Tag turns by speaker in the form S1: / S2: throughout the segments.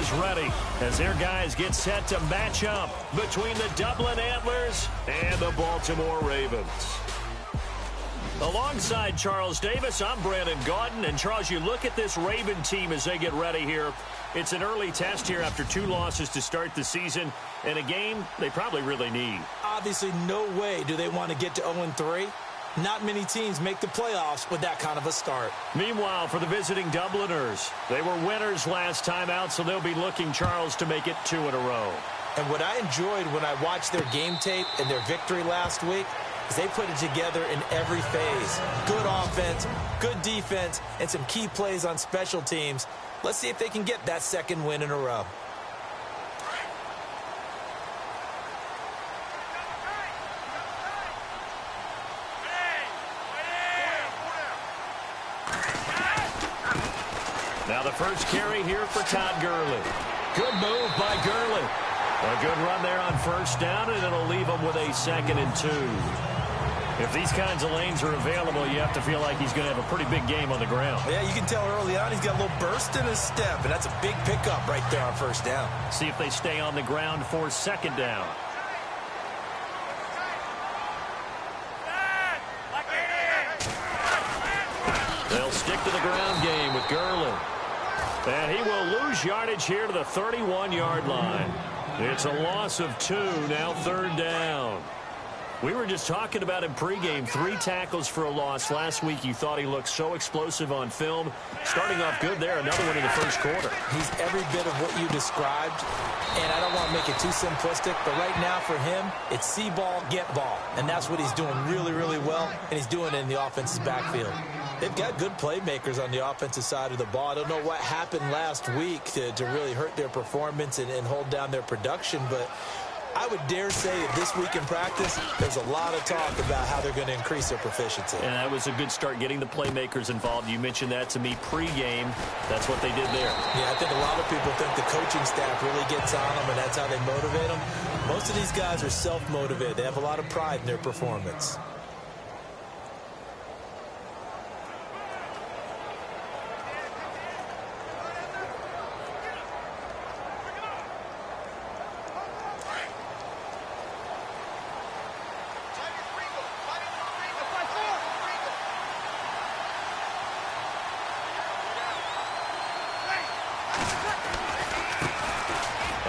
S1: is ready as their guys get set to match up between the Dublin Antlers and the Baltimore Ravens. Alongside Charles Davis, I'm Brandon Gaudin. And, Charles, you look at this Raven team as they get ready here. It's an early test here after 2 losses to start the season, and a game they probably really need.
S2: Obviously, no way do they want to get to 0-3. Not many teams make the playoffs with that kind of a start.
S1: Meanwhile, for the visiting Dubliners, they were winners last time out, so they'll be looking, Charles, to make it 2 in a row.
S2: And what I enjoyed when I watched their game tape and their victory last week is they put it together in every phase. Good offense, good defense, and some key plays on special teams. Let's see if they can get that 2nd win in a row.
S1: Now the first carry here for Todd Gurley. Good move by Gurley. A good run there on 1st down, and it'll leave him with a 2nd and 2. If these kinds of lanes are available, you have to feel like he's going to have a pretty big game on the ground.
S2: Yeah, you can tell early on he's got a little burst in his step, and that's a big pickup right there on 1st down.
S1: See if they stay on the ground for 2nd down. They'll stick to the ground game with Gurley. And he will lose yardage here to the 31-yard line. It's a loss of 2, now 3rd down. We were just talking about him pregame. 3 tackles for a loss. Last week you thought he looked so explosive on film. Starting off good there, another one in the 1st quarter.
S2: He's every bit of what you described, and I don't want to make it too simplistic, but right now for him, it's see ball, get ball. And that's what he's doing really, really well, and he's doing it in the offense's backfield. They've got good playmakers on the offensive side of the ball. I don't know what happened last week to really hurt their performance and hold down their production, but I would dare say that this week in practice, there's a lot of talk about how they're going to increase their proficiency.
S1: And that was a good start, getting the playmakers involved. You mentioned that to me pregame. That's what they did there.
S2: Yeah, I think a lot of people think the coaching staff really gets on them, and that's how they motivate them. Most of these guys are self-motivated. They have a lot of pride in their performance.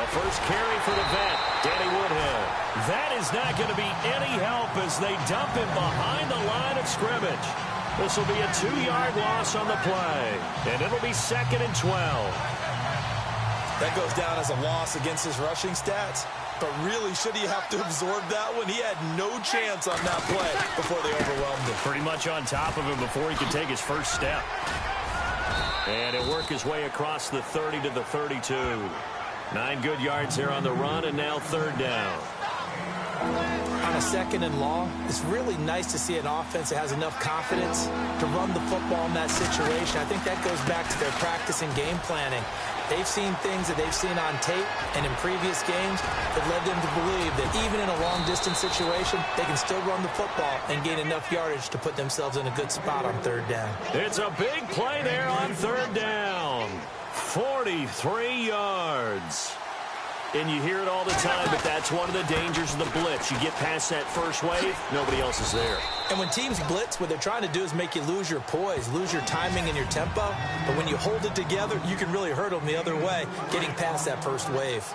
S1: First carry for the vet, Danny Woodhead. That is not going to be any help as they dump him behind the line of scrimmage. This will be a 2-yard loss on the play, and it'll be 2nd and 12.
S2: That goes down as a loss against his rushing stats, but really, should he have to absorb that one? He had no chance on that play before they overwhelmed him.
S1: Pretty much on top of him before he could take his first step. And he'll work his way across the 30 to the 32. 9 good yards here on the run, and now 3rd down.
S2: On a 2nd and long, it's really nice to see an offense that has enough confidence to run the football in that situation. I think that goes back to their practice and game planning. They've seen things that they've seen on tape and in previous games that led them to believe that even in a long-distance situation, they can still run the football and gain enough yardage to put themselves in a good spot on 3rd down.
S1: It's a big play there on 3rd down. 43 yards. And you hear it all the time, but that's one of the dangers of the blitz. You get past that first wave, nobody else is there.
S2: And when teams blitz, what they're trying to do is make you lose your poise, lose your timing and your tempo. But when you hold it together, you can really hurt them the other way, getting past that first wave.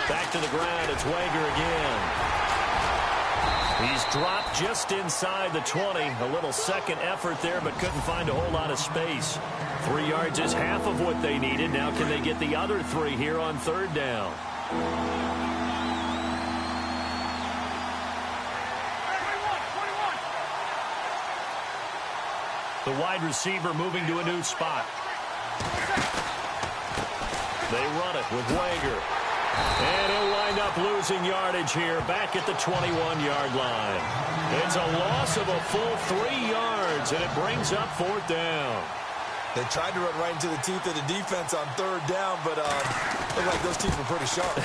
S1: Back to the ground, it's Wager again. He's dropped just inside the 20. A little second effort there, but couldn't find a whole lot of space. 3 yards is half of what they needed. Now can they get the other 3 here on 3rd down? The wide receiver moving to a new spot. They run it with Wager. And he'll wind up losing yardage here back at the 21-yard line. It's a loss of a full 3 yards, and it brings up 4th down.
S2: They tried to run right into the teeth of the defense on 3rd down, but looked like those teeth were pretty sharp.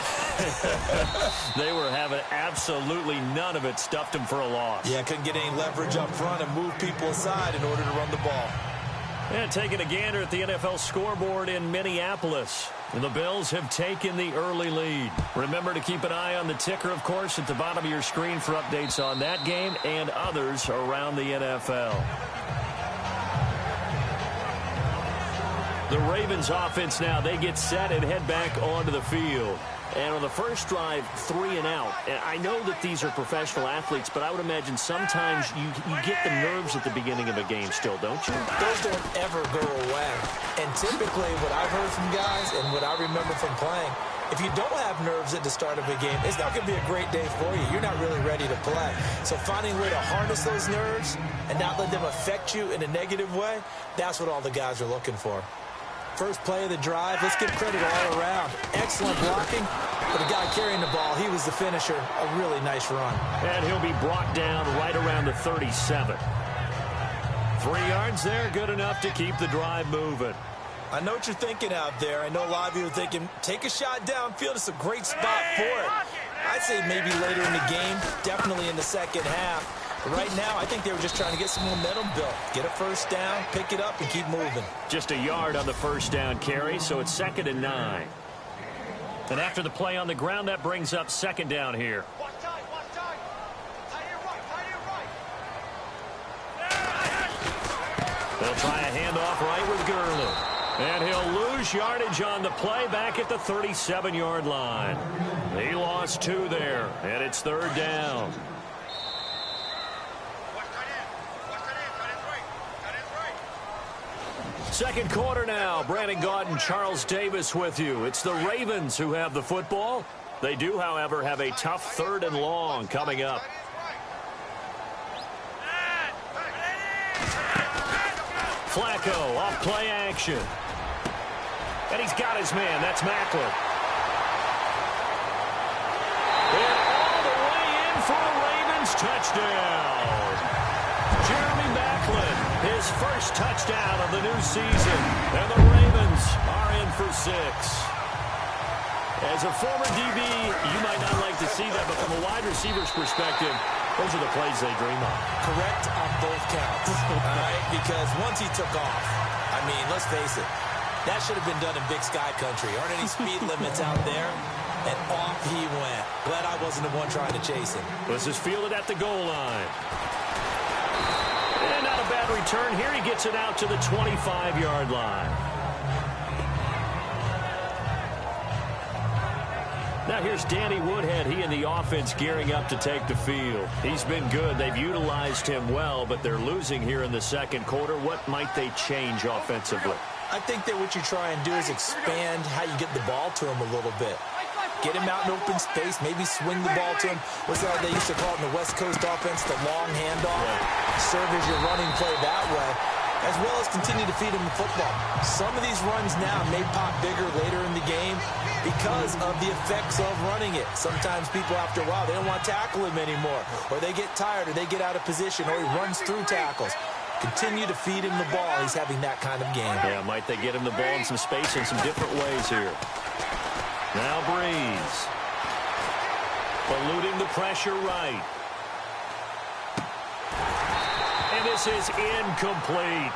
S1: They were having absolutely none of it. Stuffed them for a loss.
S2: Yeah, couldn't get any leverage up front and move people aside in order to run the ball.
S1: And taking a gander at the NFL scoreboard in Minneapolis. And the Bills have taken the early lead. Remember to keep an eye on the ticker, of course, at the bottom of your screen for updates on that game and others around the NFL. The Ravens offense now, they get set and head back onto the field. And on the first drive, 3 and out. And I know that these are professional athletes, but I would imagine sometimes you get the nerves at the beginning of a game still, don't you?
S2: Those don't ever go away. And typically what I've heard from guys and what I remember from playing, if you don't have nerves at the start of a game, it's not going to be a great day for you. You're not really ready to play. So finding a way to harness those nerves and not let them affect you in a negative way, that's what all the guys are looking for. First play of the drive, let's give credit all around. Excellent blocking. For the guy carrying the ball, he was the finisher. A really nice run.
S1: And he'll be brought down right around the 37. 3 yards there, good enough to keep the drive moving.
S2: I know what you're thinking out there. I know a lot of you are thinking, take a shot downfield. It's a great spot for it. I'd say maybe later in the game, definitely in the second half. But right now, I think they were just trying to get some momentum built. Get a first down, pick it up, and keep moving.
S1: Just a yard on the first down carry, so it's 2nd and 9. And after the play on the ground, that brings up 2nd down here. They'll try a handoff right with Gurley. And he'll lose yardage on the play back at the 37-yard line. He lost 2 there, and it's 3rd down. Second quarter now. Brandon Gaudin and Charles Davis with you. It's the Ravens who have the football. They do, however, have a tough 3rd and long coming up. Flacco off play action. And he's got his man. That's Macklin. And all the way in for a Ravens touchdown. Jeremy Macklin, his first touchdown of the new season. And the Ravens are in for 6. As a former DB, you might not like to see that, but from a wide receiver's perspective, those are the plays they dream of.
S2: Correct on both counts. All right? Because once he took off, I mean, let's face it, that should have been done in Big Sky country. Aren't any speed limits out there? And off he went. Glad I wasn't the one trying to chase him.
S1: This is fielded at the goal line. And not a bad return. Here he gets it out to the 25-yard line. Now here's Danny Woodhead. He and the offense gearing up to take the field. He's been good. They've utilized him well, but they're losing here in the second quarter. What might they change offensively?
S2: I think that what you try and do is expand how you get the ball to him a little bit. Get him out in open space, maybe swing the ball to him. What's that they used to call it in the West Coast offense, the long handoff? Yeah. Serve as your running play that way, as well as continue to feed him the football. Some of these runs now may pop bigger later in the game because of the effects of running it. Sometimes people, after a while, they don't want to tackle him anymore, or they get tired, or they get out of position, or he runs through tackles. Continue to feed him the ball. He's having that kind of game.
S1: Yeah, might they get him the ball in some space in some different ways here. Now Breeze. Eluding the pressure right. And this is incomplete.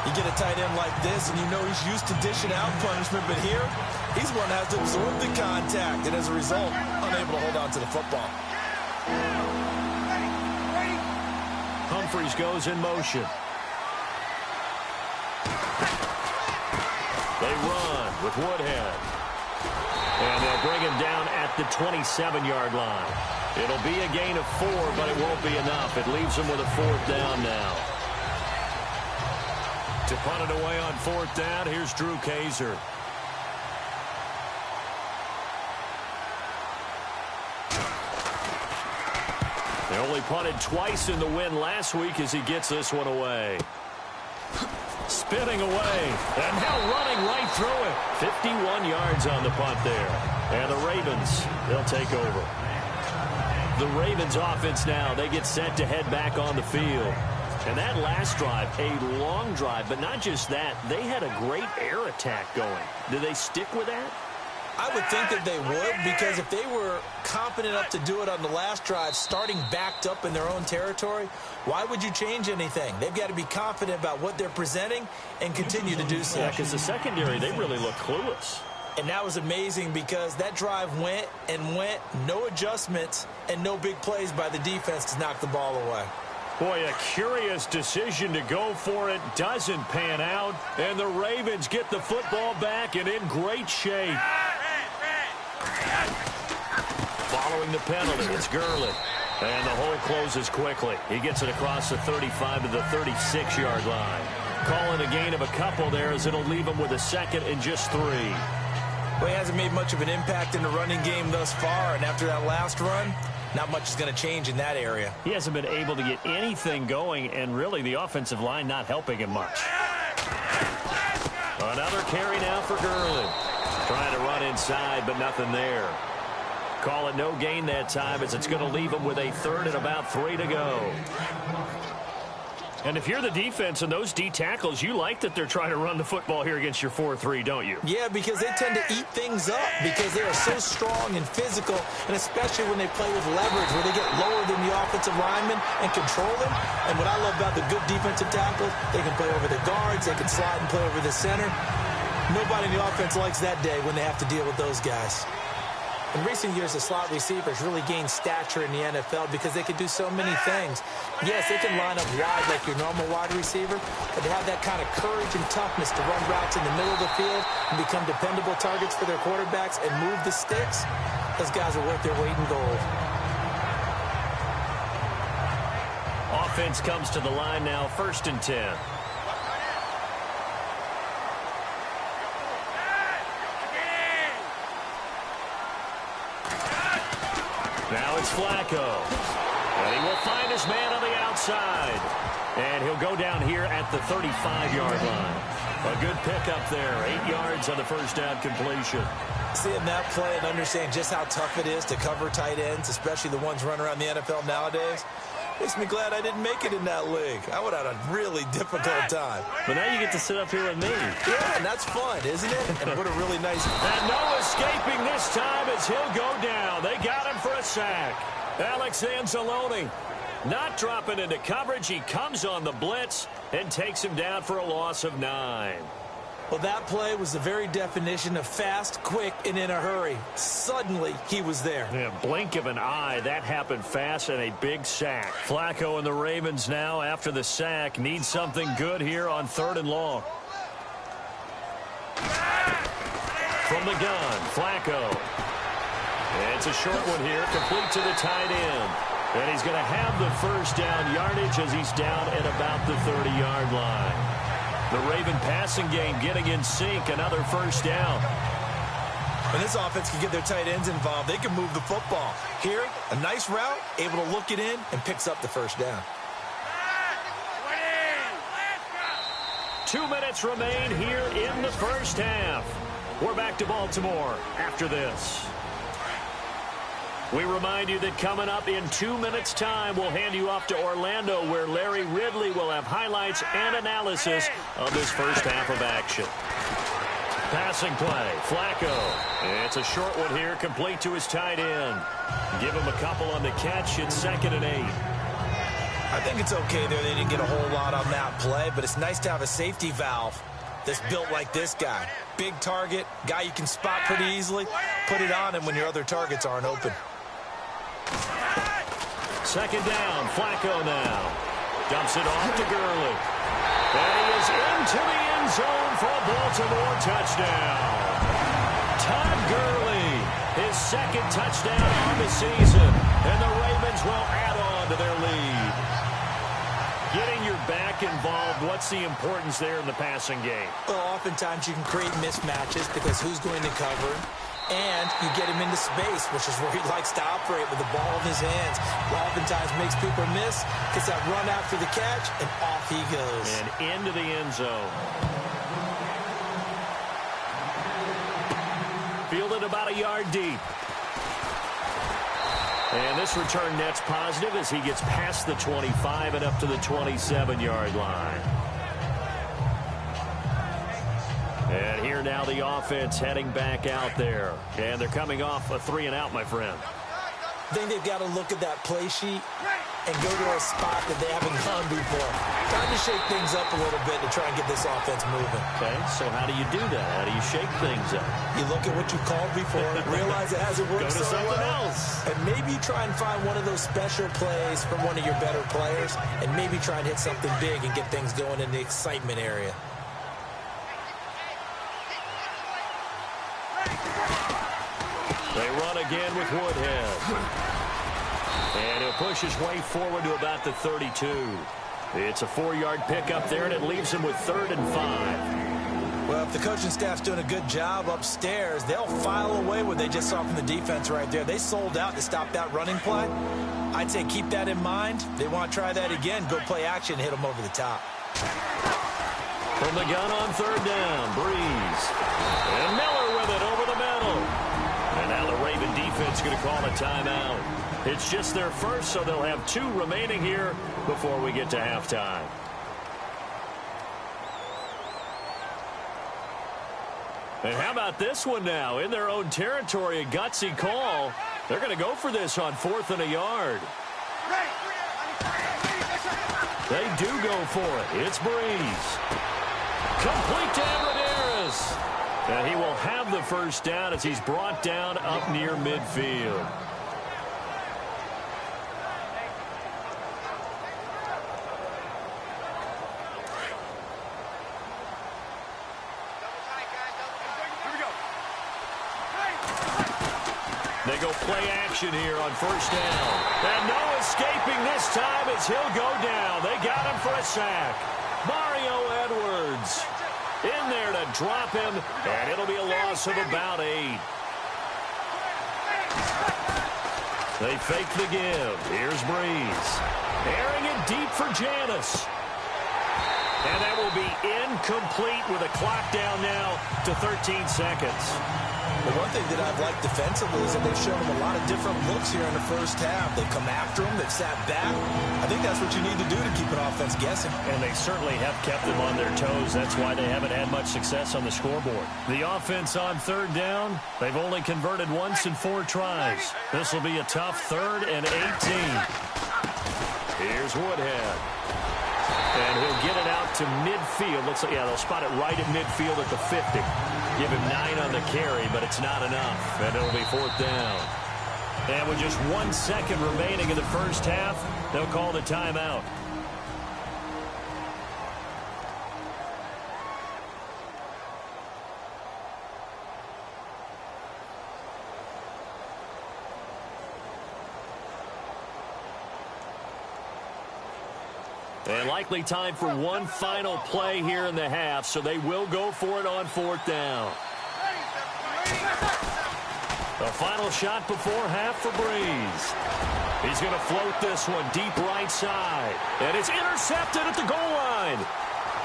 S2: You get a tight end like this, and you know he's used to dishing out punishment, but here, he's one that has to absorb the contact, and as a result, unable to hold on to the football.
S1: Humphries goes in motion. They run with Woodhead. And they'll bring him down at the 27-yard line. It'll be a gain of 4, but it won't be enough. It leaves them with a 4th down now. To punt it away on 4th down, here's Drew Kaiser. They only punted twice in the win last week as he gets this one away. Spinning away, and now running right through it. 51 yards on the punt there. And the Ravens, they'll take over. The Ravens offense now, they get set to head back on the field. And that last drive, a long drive, but not just that, they had a great air attack going. Do they stick with that?
S2: I would think that they would, because if they were confident enough to do it on the last drive, starting backed up in their own territory, why would you change anything? They've got to be confident about what they're presenting and continue to do so.
S1: Yeah, because the secondary, they really look clueless.
S2: And that was amazing because that drive went and went, no adjustments, and no big plays by the defense to knock the ball away.
S1: Boy, a curious decision to go for it. Doesn't pan out. And the Ravens get the football back and in great shape. Following the penalty, it's Gurley. And the hole closes quickly. He gets it across the 35 to the 36-yard line. Calling a gain of a couple there as it'll leave him with a second and just 3.
S2: Well, he hasn't made much of an impact in the running game thus far, and after that last run, not much is going to change in that area.
S1: He hasn't been able to get anything going, and really the offensive line not helping him much. Another carry now for Gurley. Trying to run inside, but nothing there. Call it no gain that time as it's going to leave him with a third and about 3 to go. And if you're the defense and those D tackles, you like that they're trying to run the football here against your 4-3, don't you?
S2: Yeah, because they tend to eat things up because they are so strong and physical, and especially when they play with leverage where they get lower than the offensive linemen and control them. And what I love about the good defensive tackles, they can play over the guards, they can slide and play over the center. Nobody in the offense likes that day when they have to deal with those guys. In recent years, the slot receivers really gained stature in the NFL because they can do so many things. Yes, they can line up wide like your normal wide receiver, but they have that kind of courage and toughness to run routes in the middle of the field and become dependable targets for their quarterbacks and move the sticks. Those guys are worth their weight in gold.
S1: Offense comes to the line now, 1st and 10. Now it's Flacco. And he will find his man on the outside. And he'll go down here at the 35-yard line. A good pickup there. 8 yards on the first down completion.
S2: Seeing that play and understanding just how tough it is to cover tight ends, especially the ones running around the NFL nowadays, makes me glad I didn't make it in that league. I would have had a really difficult time.
S1: But now you get to sit up here with me.
S2: Yeah, and that's fun, isn't it? And what a really nice...
S1: And no escaping this time as he'll go down. They got him for a sack. Alex Anzalone not dropping into coverage. He comes on the blitz and takes him down for a loss of 9.
S2: Well, that play was the very definition of fast, quick, and in a hurry. Suddenly, he was there.
S1: Yeah, blink of an eye. That happened fast and a big sack. Flacco and the Ravens now, after the sack, need something good here on 3rd and long. From the gun, Flacco. It's a short one here, complete to the tight end. And he's going to have the first down yardage as he's down at about the 30-yard line. The Raven passing game getting in sync, another first down.
S2: When this offense can get their tight ends involved, they can move the football. Here, a nice route, able to look it in, and picks up the first down.
S1: 2 minutes remain here in the first half. We're back to Baltimore after this. We remind you that coming up in 2 minutes' time, we'll hand you off to Orlando, where Larry Ridley will have highlights and analysis of this first half of action. Passing play, Flacco. It's a short one here, complete to his tight end. Give him a couple on the catch. It's 2nd and 8.
S2: I think it's okay there. They didn't get a whole lot on that play, but it's nice to have a safety valve that's built like this guy. Big target, guy you can spot pretty easily. Put it on him when your other targets aren't open.
S1: 2nd down, Flacco now. Dumps it off to Gurley. And he is into the end zone for a Baltimore touchdown. Todd Gurley, his 2nd touchdown on the season. And the Ravens will add on to their lead. Getting your back involved, what's the importance there in the passing game?
S2: Well, oftentimes you can create mismatches because who's going to cover? And you get him into space, which is where he likes to operate with the ball in his hands. Oftentimes makes people miss, gets that run after the catch, and off he goes.
S1: And into the end zone. Fielded about a yard deep. And this return net's positive as he gets past the 25 and up to the 27-yard line. And here here now, the offense heading back out there. And they're coming off a 3-and-out, my friend.
S2: I think they've got to look at that play sheet and go to a spot that they haven't gone before. Time to shake things up a little bit to try and get this offense moving.
S1: Okay, so how do you do that? How do you shake things up?
S2: You look at what you called before, realize it hasn't worked so well. Else. And maybe you try and find one of those special plays from one of your better players, and maybe try and hit something big and get things going in the excitement area.
S1: They run again with Woodhead. And he'll push his way forward to about the 32. It's a 4-yard pickup there, and it leaves him with 3rd and 5.
S2: Well, if the coaching staff's doing a good job upstairs, they'll file away what they just saw from the defense right there. They sold out to stop that running play. I'd say keep that in mind. They want to try that again, go play action, and hit them over the top.
S1: From the gun on 3rd down, Breeze. And Miller with it over the middle. And now the Raven defense going to call a timeout. It's just their first, so they'll have 2 remaining here before we get to halftime. And how about this one now? In their own territory, a gutsy call. They're going to go for this on 4th and a yard. They do go for it. It's Breeze. Complete to Amadeus. And he will have the first down as he's brought down up near midfield. They go play action here on 1st down. And no escaping this time as he'll go down. They got him for a sack. Mario Edwards in there to drop him, and it'll be a loss of about 8. They fake the give. Here's Breeze. Airing it deep for Janis. And that will be incomplete with a clock down now to 13 seconds.
S2: The one thing that I've liked defensively is that they've shown them a lot of different looks here in the first half. They've come after them. They've sat back. I think that's what you need to do to keep an offense guessing.
S1: And they certainly have kept them on their toes. That's why they haven't had much success on the scoreboard. The offense on 3rd down, they've only converted once in 4 tries. This will be a tough 3rd and 18. Here's Woodhead. And he'll get it out to midfield. Looks like, yeah, they'll spot it right at midfield at the 50. Give him 9 on the carry, but it's not enough. And it'll be 4th down. And with just 1 second remaining in the first half, they'll call the timeout. And likely time for one final play here in the half, so they will go for it on 4th down. The final shot before half for Breeze. He's going to float this one deep right side. And it's intercepted at the goal line.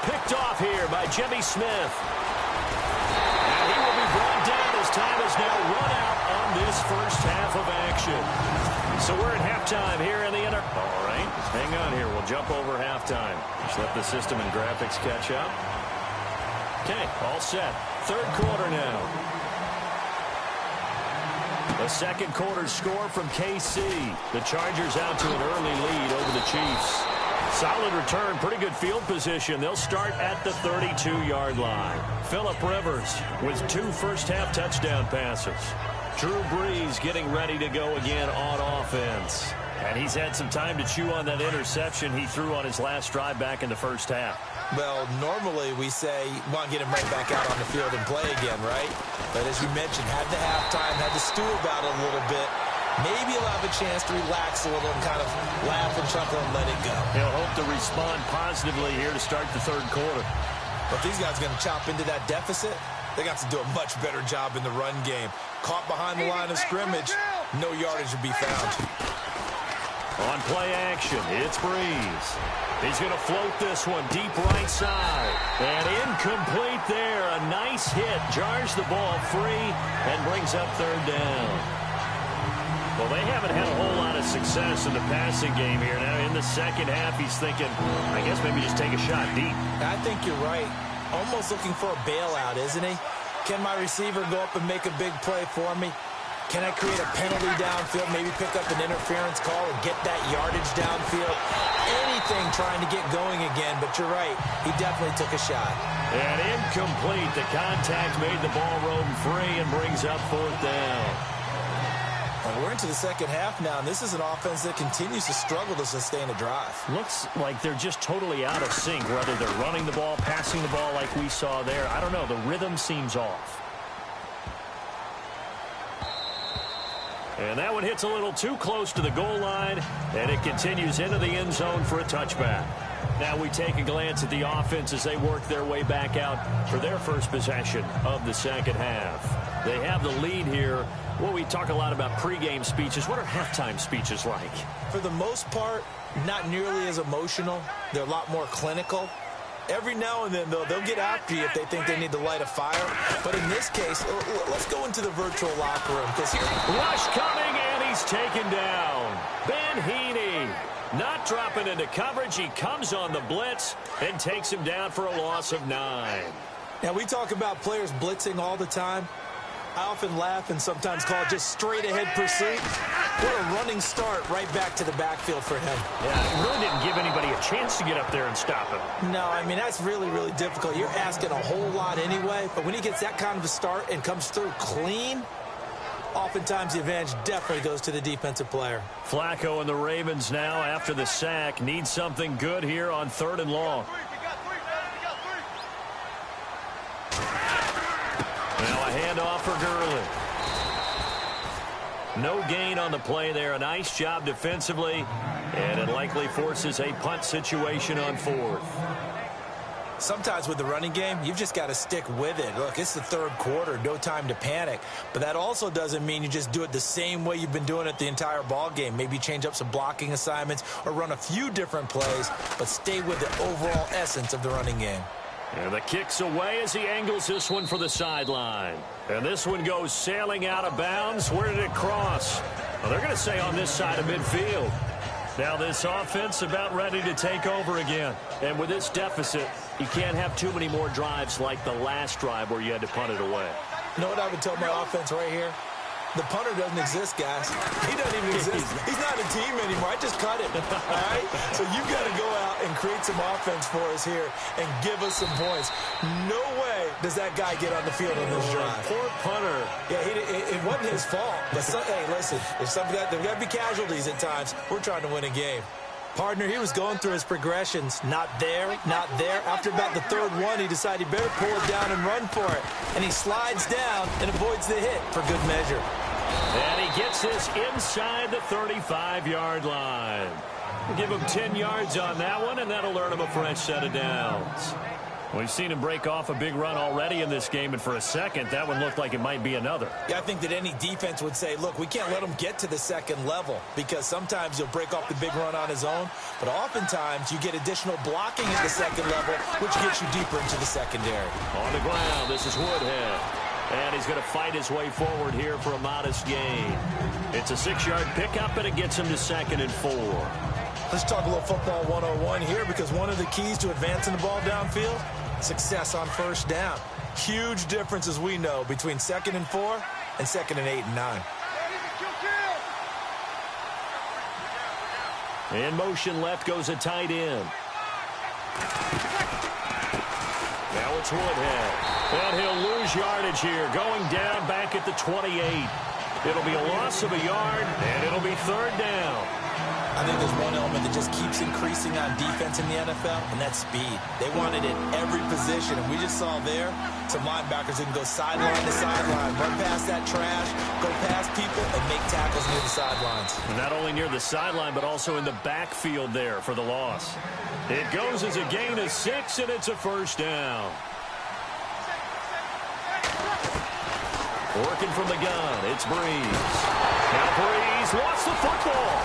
S1: Picked off here by Jimmy Smith. And he will be brought down as time is now run out on this first half of action. So we're at halftime here in the inner. All right, hang on here. We'll jump over halftime. Just let the system and graphics catch up. Okay, all set. 3rd quarter now. The 2nd quarter score from KC. The Chargers out to an early lead over the Chiefs. Solid return, pretty good field position. They'll start at the 32-yard line. Phillip Rivers with 2 first-half touchdown passes. Drew Brees getting ready to go again on offense. And he's had some time to chew on that interception he threw on his last drive back in the first half.
S2: Well, normally we say, want to get him right back out on the field and play again, right? But as we mentioned, had the halftime, had to stew about it a little bit. Maybe he'll have a chance to relax a little and kind of laugh and chuckle and let it go.
S1: He'll hope to respond positively here to start the 3rd quarter.
S2: But these guys are going to chop into that deficit. They got to do a much better job in the run game. Caught behind the line of scrimmage, no yardage to be found.
S1: On play action, it's Breeze. He's going to float this one deep right side. And incomplete there. A nice hit. Jars the ball free and brings up 3rd down. Well, they haven't had a whole lot of success in the passing game here. Now, in the second half, he's thinking, I guess maybe just take a shot deep.
S2: I think you're right. Almost looking for a bailout, isn't he? Can my receiver go up and make a big play for me? Can I create a penalty downfield, maybe pick up an interference call and get that yardage downfield? Anything trying to get going again, but you're right. He definitely took a shot.
S1: And incomplete. The contact made the ball roam free and brings up 4th down.
S2: Well, we're into the second half now, and this is an offense that continues to struggle to sustain a drive.
S1: Looks like they're just totally out of sync, whether they're running the ball, passing the ball like we saw there. I don't know. The rhythm seems off. And that one hits a little too close to the goal line, and it continues into the end zone for a touchback. Now we take a glance at the offense as they work their way back out for their first possession of the second half. They have the lead here. Well, we talk a lot about pregame speeches. What are halftime speeches like?
S2: For the most part, not nearly as emotional. They're a lot more clinical. Every now and then, though, they'll get after you if they think they need to light a fire. But in this case, let's go into the virtual locker room.
S1: Rush coming, and he's taken down. Ben Heaney not dropping into coverage. He comes on the blitz and takes him down for a loss of 9.
S2: Now, we talk about players blitzing all the time. I often laugh and sometimes call it just straight-ahead pursuit. What a running start right back to the backfield for him.
S1: Yeah, it really didn't give anybody a chance to get up there and stop him.
S2: No, I mean, that's really, really difficult. You're asking a whole lot anyway, but when he gets that kind of a start and comes through clean, oftentimes the advantage definitely goes to the defensive player.
S1: Flacco and the Ravens now, after the sack, need something good here on 3rd and long. Now a handoff for Gurley. No gain on the play there. A nice job defensively, and it likely forces a punt situation on 4th.
S2: Sometimes with the running game, you've just got to stick with it. Look, it's the 3rd quarter, no time to panic. But that also doesn't mean you just do it the same way you've been doing it the entire ball game. Maybe change up some blocking assignments or run a few different plays, but stay with the overall essence of the running game.
S1: And the kick's away as he angles this one for the sideline. And this one goes sailing out of bounds. Where did it cross? Well, they're going to say on this side of midfield. Now this offense about ready to take over again. And with this deficit, you can't have too many more drives like the last drive where you had to punt it away.
S2: You know what I would tell my offense right here? The punter doesn't exist, guys. He doesn't even exist. He's not a team anymore. I just cut it, all right? So you've got to go out and create some offense for us here and give us some points. No way does that guy get on the field on this drive.
S1: Poor punter.
S2: Yeah, it wasn't his fault. But hey, listen, there's got to be casualties at times. We're trying to win a game. Partner, he was going through his progressions. Not there, not there. After about the 3rd one, he decided he better pull it down and run for it. And he slides down and avoids the hit for good measure.
S1: And he gets this inside the 35-yard line. We'll give him 10 yards on that one, and that'll earn him a fresh set of downs. We've seen him break off a big run already in this game, and for a second, that one looked like it might be another.
S2: Yeah, I think that any defense would say, look, we can't let him get to the 2nd level because sometimes he'll break off the big run on his own, but oftentimes you get additional blocking at the 2nd level, which gets you deeper into the secondary.
S1: On the ground, this is Woodhead. And he's going to fight his way forward here for a modest gain. It's a 6-yard pickup, and it gets him to 2nd and 4.
S2: Let's talk a little football 101 here because one of the keys to advancing the ball downfield, success on 1st down. Huge difference, as we know, between 2nd and 4 and 2nd and 8 and 9.
S1: In motion left goes a tight end. Now it's Woodhead. And he'll lose yardage here, going down back at the 28. It'll be a loss of a yard, and it'll be 3rd down.
S2: I think there's one element that just keeps increasing on defense in the NFL, and that's speed. They want it at every position, and we just saw there some linebackers who can go sideline to sideline, run past that trash, go past people, and make tackles near the sidelines.
S1: And not only near the sideline, but also in the backfield there for the loss. It goes as a gain of 6, and it's a 1st down. Working from the gun, it's Breeze. Now Breeze lost the football.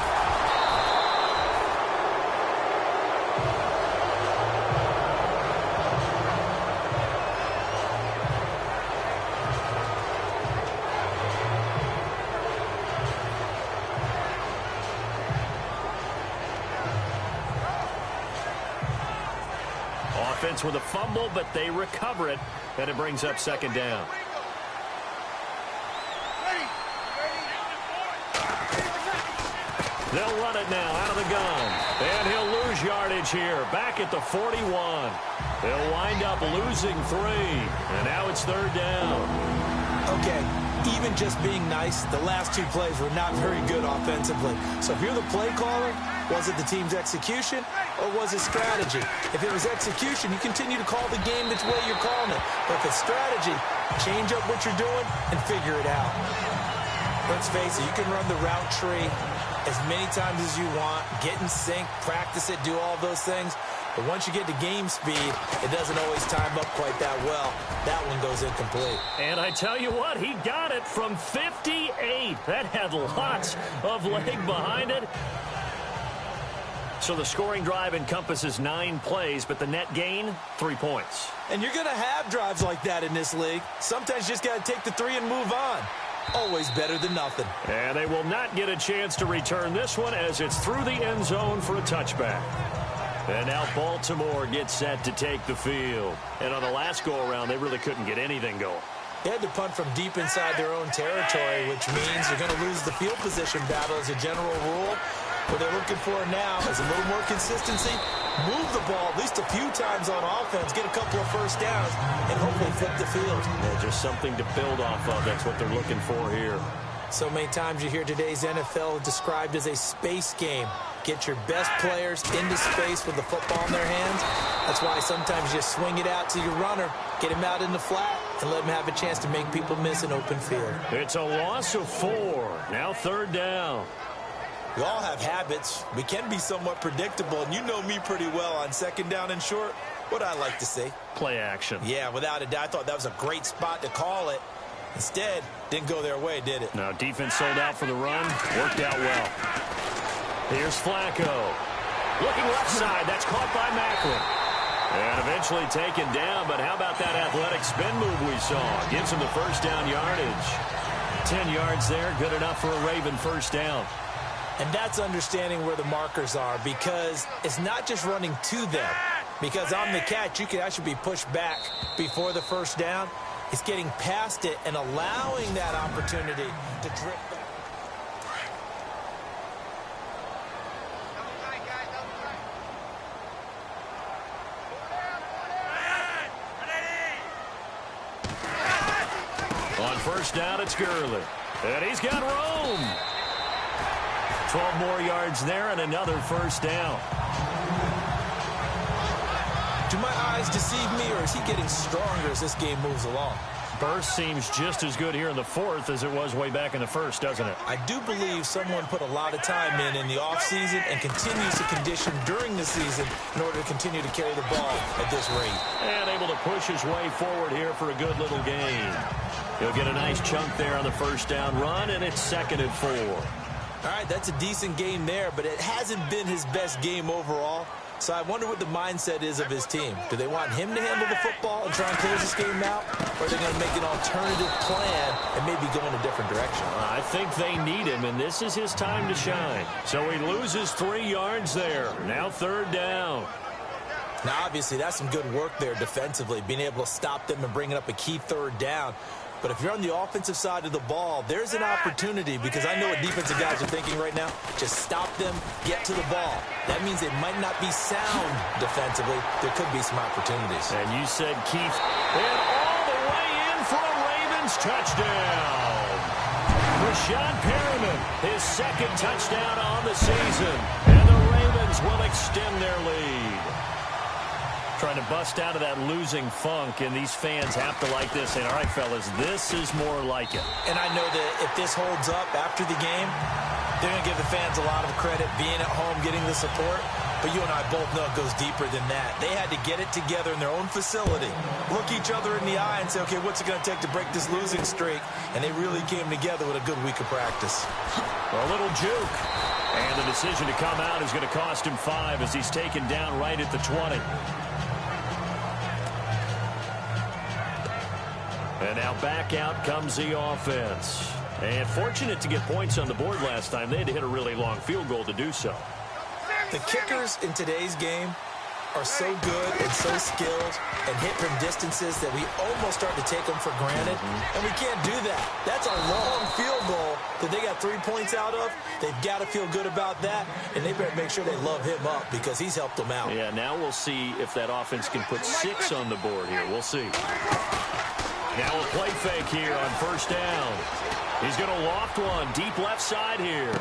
S1: Offense with a fumble, but they recover it, and it brings up 2nd down. They'll run it now out of the gun. And he'll lose yardage here. Back at the 41. They'll wind up losing 3. And now it's 3rd down.
S2: Okay, even just being nice, the last 2 plays were not very good offensively. So if you're the play caller, was it the team's execution or was it strategy? If it was execution, you continue to call the game the way you're calling it. But if it's strategy, change up what you're doing and figure it out. Let's face it, you can run the route tree as many times as you want, get in sync, practice it, do all those things. But once you get to game speed, it doesn't always time up quite that well. That one goes incomplete.
S1: And I tell you what, he got it from 58. That had lots of leg behind it. So the scoring drive encompasses 9 plays, but the net gain, 3 points.
S2: And you're going to have drives like that in this league. Sometimes you just got to take the 3 and move on. Always better than nothing.
S1: And they will not get a chance to return this one as it's through the end zone for a touchback. And now Baltimore gets set to take the field. And on the last go-around, they really couldn't get anything going.
S2: They had to punt from deep inside their own territory, which means you're going to lose the field position battle as a general rule. What they're looking for now is a little more consistency, move the ball at least a few times on offense, get a couple of first downs, and hopefully flip the field.
S1: Yeah, just something to build off of. That's what they're looking for here.
S2: So many times you hear today's NFL described as a space game. Get your best players into space with the football in their hands. That's why sometimes you swing it out to your runner, get him out in the flat, and let him have a chance to make people miss an open field.
S1: It's a loss of 4. Now 3rd down.
S2: We all have habits. We can be somewhat predictable, and you know me pretty well on 2nd down and short. What I like to see.
S1: Play action.
S2: Yeah, without a doubt. I thought that was a great spot to call it. Instead, didn't go their way, did it?
S1: Now defense sold out for the run. Worked out well. Here's Flacco. Looking left side. That's caught by Macklin. And eventually taken down, but how about that athletic spin move we saw? Gives him the first down yardage. 10 yards there, good enough for a Raven first down.
S2: And that's understanding where the markers are, because it's not just running to them. Because on the catch, you can actually be pushed back before the first down. It's getting past it and allowing that opportunity to drift back.
S1: On first down, it's Gurley. And he's got room. 12 more yards there and another first down.
S2: Do my eyes deceive me, or is he getting stronger as this game moves along?
S1: Burst seems just as good here in the 4th as it was way back in the 1st, doesn't it?
S2: I do believe someone put a lot of time in the offseason and continues to condition during the season in order to continue to carry the ball at this rate.
S1: And able to push his way forward here for a good little gain. He'll get a nice chunk there on the first down run, and it's 2nd and 4.
S2: All right, that's a decent game there, but it hasn't been his best game overall. So I wonder what the mindset is of his team. Do they want him to handle the football and try and close this game out? Or are they going to make an alternative plan and maybe go in a different direction?
S1: I think they need him, and this is his time to shine. So he loses 3 yards there. Now 3rd down.
S2: Now, obviously, that's some good work there defensively, being able to stop them and bringing up a key 3rd down. But if you're on the offensive side of the ball, there's an opportunity, because I know what defensive guys are thinking right now. Just stop them, get to the ball. That means they might not be sound defensively. There could be some opportunities.
S1: And you said Keith, and all the way in for a Ravens touchdown. Rashad Perriman, his 2nd touchdown on the season. And the Ravens will extend their lead. Trying to bust out of that losing funk, and these fans have to like this. And all right, fellas, this is more like it.
S2: And I know that if this holds up after the game, they're going to give the fans a lot of credit, being at home, getting the support. But you and I both know it goes deeper than that. They had to get it together in their own facility, look each other in the eye and say, okay, what's it going to take to break this losing streak? And they really came together with a good week of practice.
S1: A little juke. And the decision to come out is going to cost him 5 as he's taken down right at the 20. And now back out comes the offense. And fortunate to get points on the board last time. They had to hit a really long field goal to do so.
S2: The kickers in today's game are so good and so skilled and hit from distances that we almost start to take them for granted, and we can't do that. That's a long field goal that they got 3 points out of. They've got to feel good about that, and they better make sure they love him up because he's helped them out.
S1: Yeah, now we'll see if that offense can put 6 on the board here. We'll see. Now a play fake here on first down. He's going to loft one deep left side here.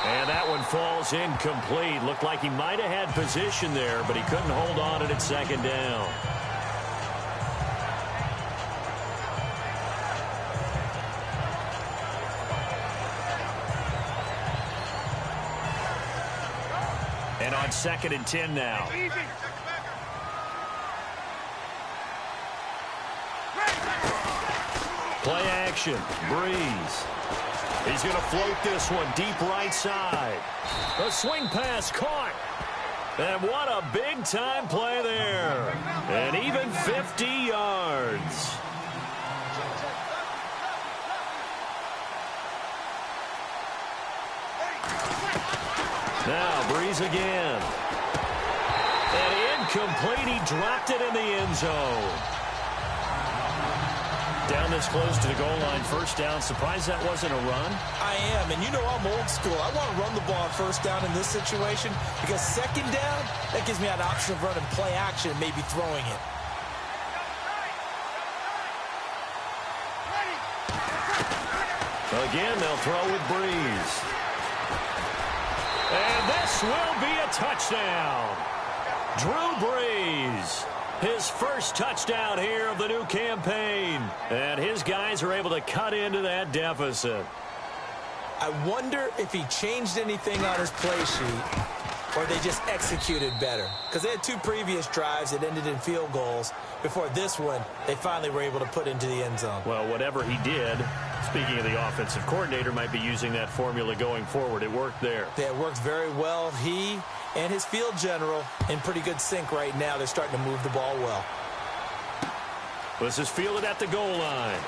S1: And that one falls incomplete. Looked like he might have had position there, but he couldn't hold on to it at second down. And on 2nd and 10 now. Play action. Breeze. He's going to float this one deep right side. A swing pass caught. And what a big-time play there. And even 50 yards. Now Breeze again. And incomplete. He dropped it in the end zone. Down this close to the goal line, first down. Surprised that wasn't a run?
S2: I am, and you know I'm old school. I want to run the ball on first down in this situation because second down, that gives me an option of running play action and maybe throwing it.
S1: Again, they'll throw with Breeze. And this will be a touchdown. Drew Brees. His first touchdown here of the new campaign. And his guys are able to cut into that deficit.
S2: I wonder if he changed anything on his play sheet or they just executed better. Because they had 2 previous drives that ended in field goals. Before this one, they finally were able to put into the end zone.
S1: Well, whatever he did, speaking of the offensive coordinator, might be using that formula going forward. It worked there.
S2: Yeah, it worked very well. He and his field general in pretty good sync right now. They're starting to move the ball well.
S1: This is fielded at the goal line.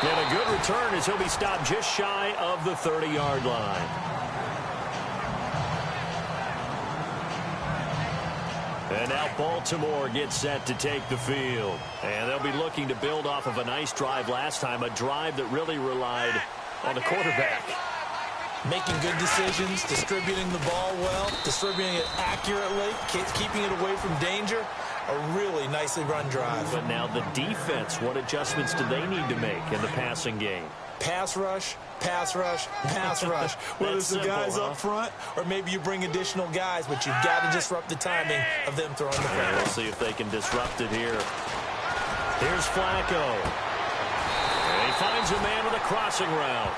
S1: And a good return as he'll be stopped just shy of the 30-yard line. And now Baltimore gets set to take the field. And they'll be looking to build off of a nice drive last time, a drive that really relied on the quarterback.
S2: Making good decisions, distributing the ball well, distributing it accurately, keeping it away from danger. A really nicely run drive.
S1: But now the defense, what adjustments do they need to make in the passing game?
S2: Pass rush, pass rush, pass rush. Whether it's the guys up front or maybe you bring additional guys, but you've got to disrupt the timing of them throwing the football.
S1: We'll see if they can disrupt it here. Here's Flacco. And he finds a man with a crossing route.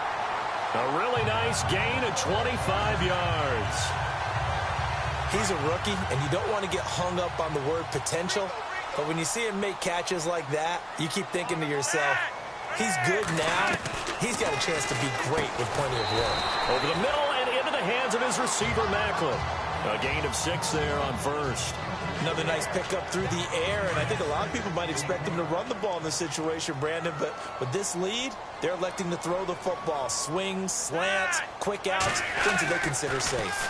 S1: A really nice gain of 25 yards.
S2: He's a rookie, and you don't want to get hung up on the word potential. But when you see him make catches like that, you keep thinking to yourself, he's good now. He's got a chance to be great with plenty of work.
S1: Over the middle and into the hands of his receiver, Macklin. A gain of 6 there on first.
S2: Another nice pickup through the air, and I think a lot of people might expect him to run the ball in this situation, Brandon, but with this lead, they're electing to throw the football. Swings, slants, quick outs, things that they consider safe.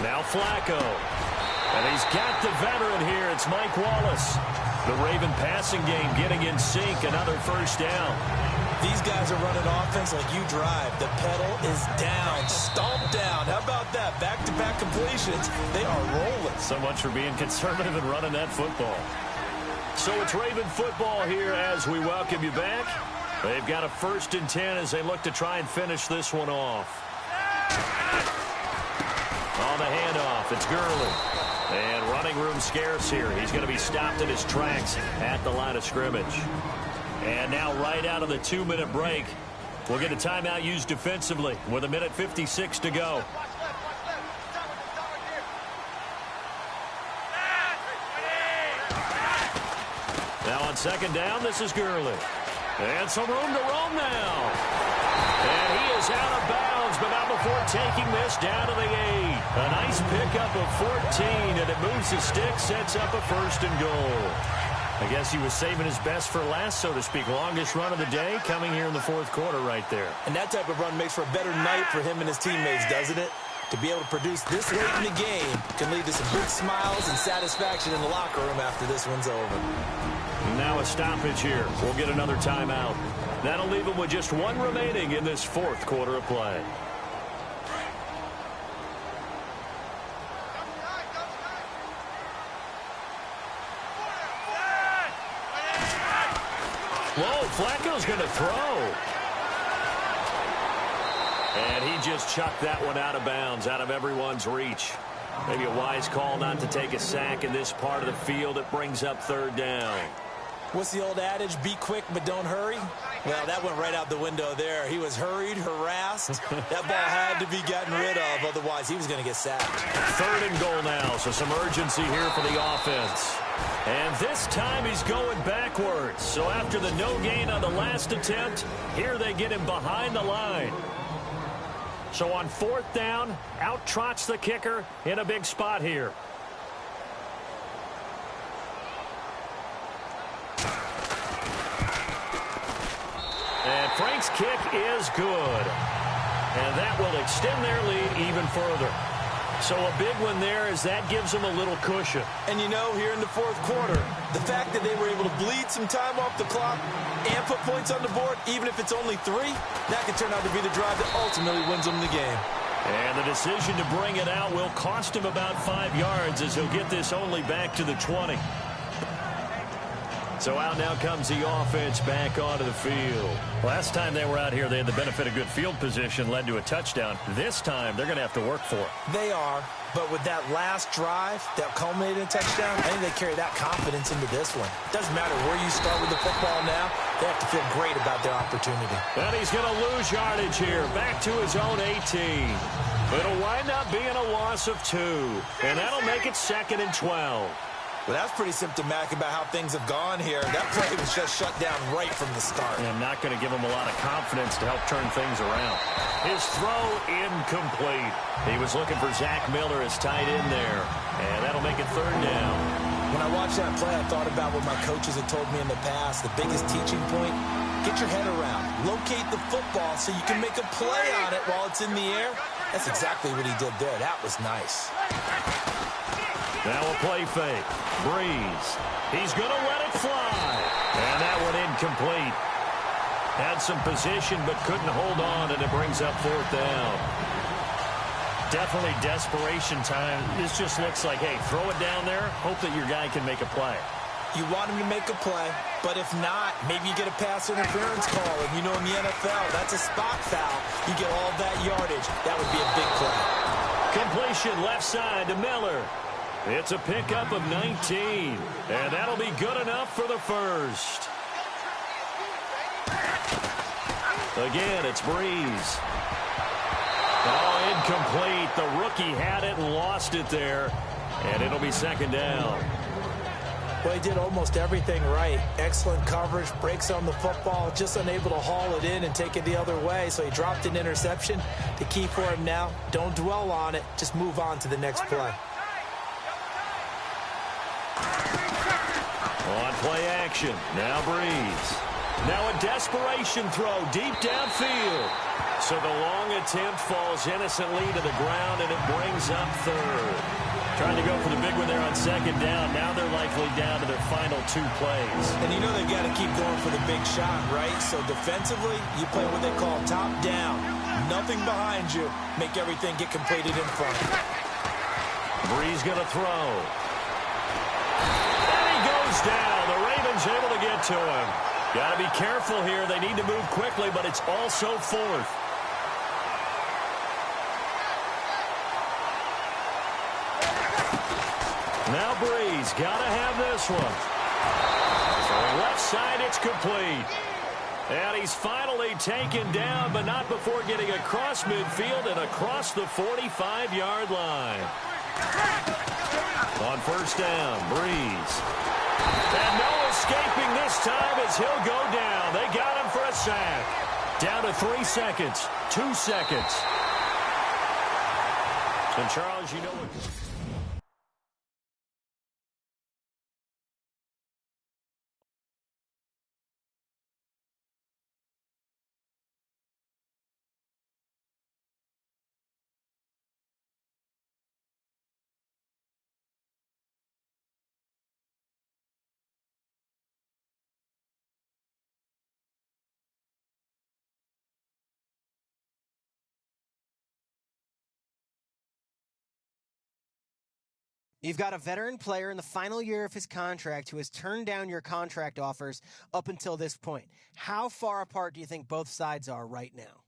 S1: Now Flacco. And he's got the veteran here. It's Mike Wallace. The Raven passing game getting in sync. Another first down.
S2: These guys are running offense like you drive. The pedal is down, stomped down. How about that? Back-to-back completions. They are rolling.
S1: So much for being conservative and running that football. So it's Raven football here as we welcome you back. They've got a 1st and 10 as they look to try and finish this one off. On the handoff, it's Gurley. And running room scarce here. He's going to be stopped in his tracks at the line of scrimmage. And now right out of the 2-minute break, we'll get a timeout used defensively with 1:56 to go. Now on 2nd down, this is Gurley. And some room to roam now. And he is out of bounds, but not before taking this down to the 8. A nice pickup of 14, and it moves the stick, sets up a 1st and goal. I guess he was saving his best for last, so to speak. Longest run of the day coming here in the 4th quarter right there.
S2: And that type of run makes for a better night for him and his teammates, doesn't it? To be able to produce this late in the game can lead to some big smiles and satisfaction in the locker room after this one's over.
S1: Now a stoppage here. We'll get another timeout. That'll leave them with just one remaining in this fourth quarter of play. Whoa, Flacco's going to throw. And he just chucked that one out of bounds, out of everyone's reach. Maybe a wise call not to take a sack in this part of the field. It brings up third down.
S2: What's the old adage? Be quick, but don't hurry. Well, that went right out the window there. He was hurried, harassed. That ball had to be gotten rid of. Otherwise, he was going to get sacked.
S1: Third and goal now, so some urgency here for the offense. And this time he's going backwards. So after the no gain on the last attempt, here they get him behind the line. So on fourth down, out trots the kicker in a big spot here. And Frank's kick is good. And that will extend their lead even further. So a big one there as that gives them a little cushion.
S2: And you know, here in the fourth quarter, the fact that they were able to bleed some time off the clock and put points on the board, even if it's only 3, that could turn out to be the drive that ultimately wins them the game.
S1: And the decision to bring it out will cost him about 5 yards as he'll get this only back to the 20. So out now comes the offense back onto the field. Last time they were out here, they had the benefit of good field position, led to a touchdown. This time, they're going to have to work for it.
S2: They are, but with that last drive that culminated in a touchdown, I think they carry that confidence into this one. Doesn't matter where you start with the football now, they have to feel great about their opportunity.
S1: And he's going to lose yardage here, back to his own 18. It'll wind up being a loss of 2, and that'll make it 2nd and 12.
S2: Well, that's pretty symptomatic about how things have gone here. That play was just shut down right from the start.
S1: And not going to give him a lot of confidence to help turn things around. His throw incomplete. He was looking for Zach Miller as tight end there. And that'll make it third down.
S2: When I watched that play, I thought about what my coaches had told me in the past. The biggest teaching point, get your head around. Locate the football so you can make a play on it while it's in the air. That's exactly what he did there. That was nice.
S1: Now a play fake. Breeze. He's going to let it fly. And that one incomplete. Had some position but couldn't hold on, and it brings up fourth down. Definitely desperation time. This just looks like, hey, throw it down there. Hope that your guy can make a play.
S2: You want him to make a play, but if not, maybe you get a pass interference call. And you know in the NFL, that's a spot foul. You get all that yardage. That would be a big play.
S1: Completion left side to Miller. It's a pickup of 19, and that'll be good enough for the first. Again, it's Breeze. Oh, incomplete. The rookie had it and lost it there, and it'll be second down.
S2: Well, he did almost everything right. Excellent coverage, breaks on the football, just unable to haul it in and take it the other way, so he dropped an interception. The key for him now, don't dwell on it, just move on to the next play.
S1: On play action, now Breeze. Now a desperation throw deep downfield. So the long attempt falls innocently to the ground, and it brings up third. Trying to go for the big one there on second down. Now they're likely down to their final 2 plays.
S2: And you know they've got to keep going for the big shot, right? So defensively, you play what they call top down. Nothing behind you. Make everything get completed in front.
S1: Breeze going to throw. Goes down. The Ravens able to get to him. Got to be careful here. They need to move quickly, but it's also fourth. Now Breeze got to have this one. So left side, it's complete. And he's finally taken down, but not before getting across midfield and across the 45-yard line. On first down, Breeze. And no escaping this time as he'll go down. They got him for a sack. Down to 3 seconds, 2 seconds. And Charles, you know what...
S3: You've got a veteran player in the final year of his contract who has turned down your contract offers up until this point. How far apart do you think both sides are right now?